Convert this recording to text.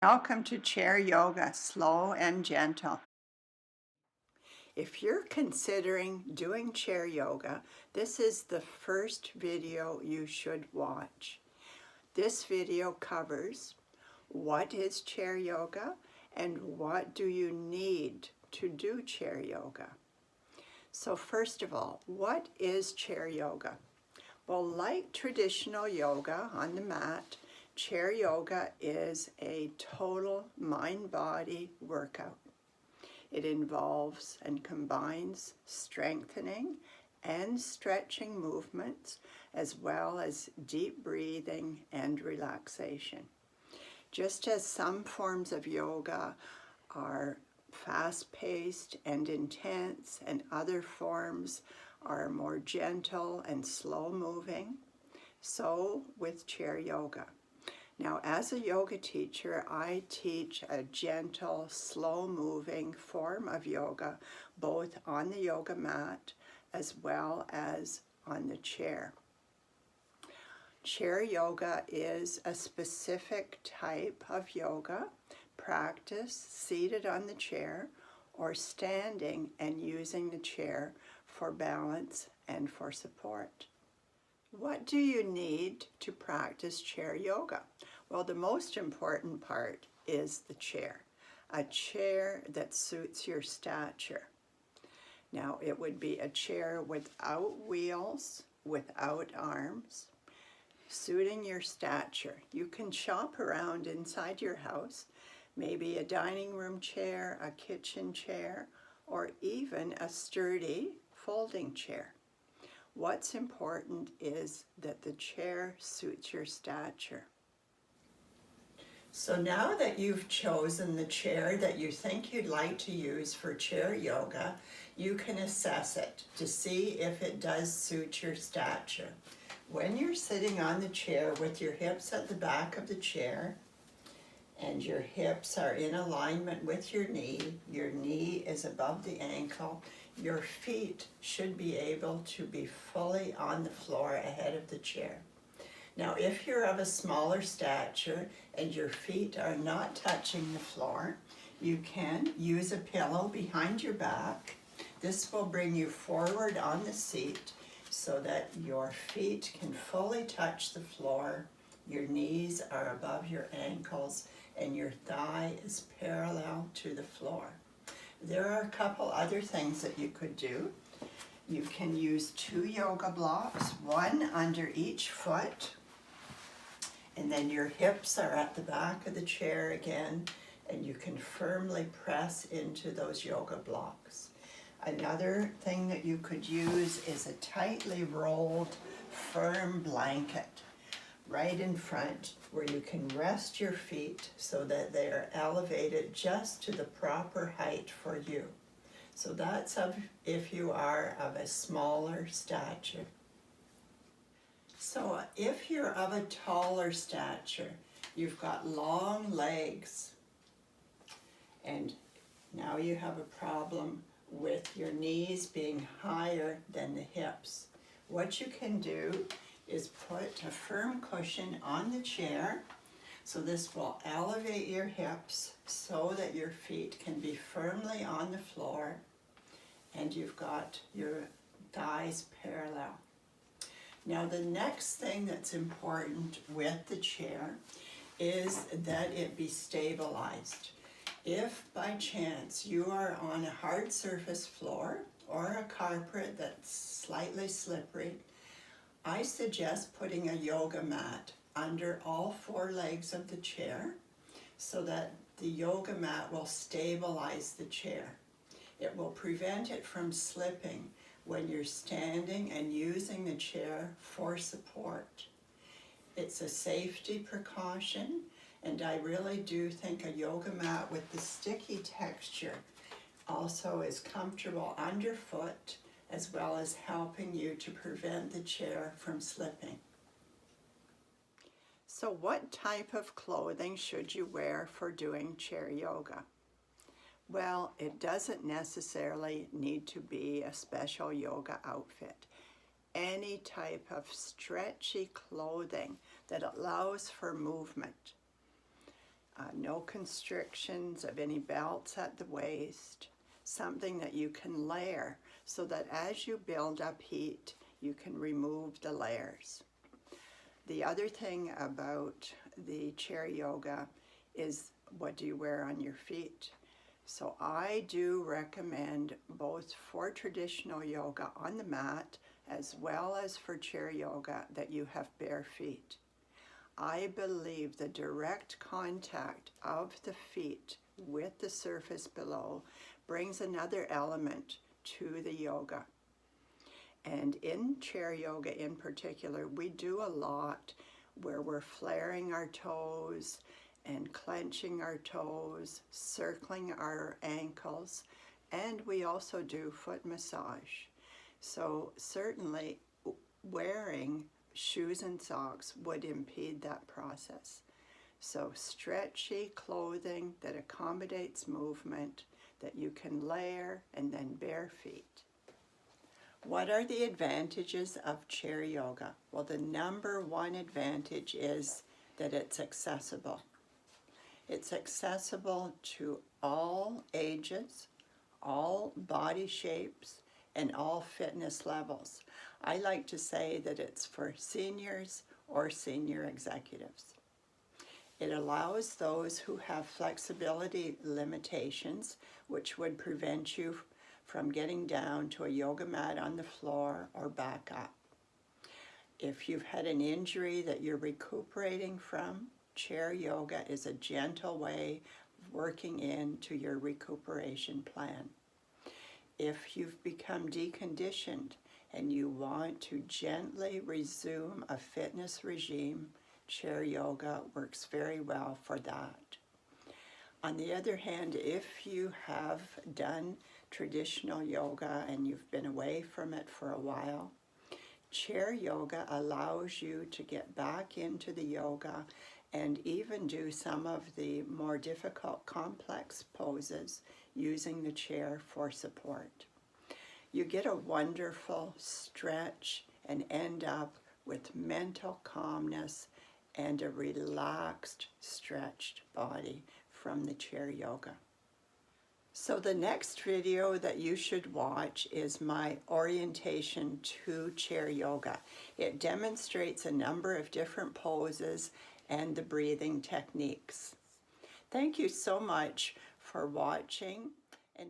Welcome to chair yoga, slow and gentle. If you're considering doing chair yoga, this is the first video you should watch. This video covers what is chair yoga and what do you need to do chair yoga. So first of all, what is chair yoga? Well, like traditional yoga on the mat, chair yoga is a total mind-body workout. It involves and combines strengthening and stretching movements, as well as deep breathing and relaxation. Just as some forms of yoga are fast-paced and intense, and other forms are more gentle and slow-moving, so with chair yoga. Now, as a yoga teacher, I teach a gentle, slow-moving form of yoga, both on the yoga mat as well as on the chair. Chair yoga is a specific type of yoga practice seated on the chair or standing and using the chair for balance and for support. What do you need to practice chair yoga? Well, the most important part is the chair. A chair that suits your stature. Now, it would be a chair without wheels, without arms, suiting your stature. You can shop around inside your house, maybe a dining room chair, a kitchen chair, or even a sturdy folding chair. What's important is that the chair suits your stature. So now that you've chosen the chair that you think you'd like to use for chair yoga, you can assess it to see if it does suit your stature. When you're sitting on the chair with your hips at the back of the chair and your hips are in alignment with your knee is above the ankle, your feet should be able to be fully on the floor ahead of the chair. Now, if you're of a smaller stature and your feet are not touching the floor, you can use a pillow behind your back. This will bring you forward on the seat so that your feet can fully touch the floor, your knees are above your ankles, and your thigh is parallel to the floor. There are a couple other things that you could do. You can use 2 yoga blocks, one under each foot, and then your hips are at the back of the chair again, and you can firmly press into those yoga blocks. Another thing that you could use is a tightly rolled, firm blanket right in front where you can rest your feet so that they are elevated just to the proper height for you. So that's if you are of a smaller stature. So if you're of a taller stature, you've got long legs, and now you have a problem with your knees being higher than the hips. What you can do is put a firm cushion on the chair, so this will elevate your hips so that your feet can be firmly on the floor and you've got your thighs parallel. Now, the next thing that's important with the chair is that it be stabilized. If by chance you are on a hard surface floor or a carpet that's slightly slippery, I suggest putting a yoga mat under all 4 legs of the chair so that the yoga mat will stabilize the chair. It will prevent it from slipping when you're standing and using the chair for support. It's a safety precaution, and I really do think a yoga mat with the sticky texture also is comfortable underfoot, as well as helping you to prevent the chair from slipping. So what type of clothing should you wear for doing chair yoga? Well, it doesn't necessarily need to be a special yoga outfit. Any type of stretchy clothing that allows for movement. no constrictions of any belts at the waist, something that you can layer so that as you build up heat, you can remove the layers. The other thing about the chair yoga is, what do you wear on your feet? So I do recommend, both for traditional yoga on the mat as well as for chair yoga, that you have bare feet. I believe the direct contact of the feet with the surface below brings another element to the yoga. And in chair yoga in particular, we do a lot where we're flaring our toes and clenching our toes, circling our ankles, and we also do foot massage. So certainly wearing shoes and socks would impede that process. So stretchy clothing that accommodates movement, that you can layer, and then bare feet. What are the advantages of chair yoga? Well, the number one advantage is that it's accessible. It's accessible to all ages, all body shapes, and all fitness levels. I like to say that it's for seniors or senior executives. It allows those who have flexibility limitations, which would prevent you from getting down to a yoga mat on the floor or back up. If you've had an injury that you're recuperating from, chair yoga is a gentle way of working into your recuperation plan. If you've become deconditioned and you want to gently resume a fitness regime, chair yoga works very well for that. On the other hand, if you have done traditional yoga and you've been away from it for a while, chair yoga allows you to get back into the yoga and even do some of the more difficult, complex poses using the chair for support. You get a wonderful stretch and end up with mental calmness and a relaxed, stretched body from the chair yoga. So the next video that you should watch is my orientation to chair yoga. It demonstrates a number of different poses and the breathing techniques. Thank you so much for watching, and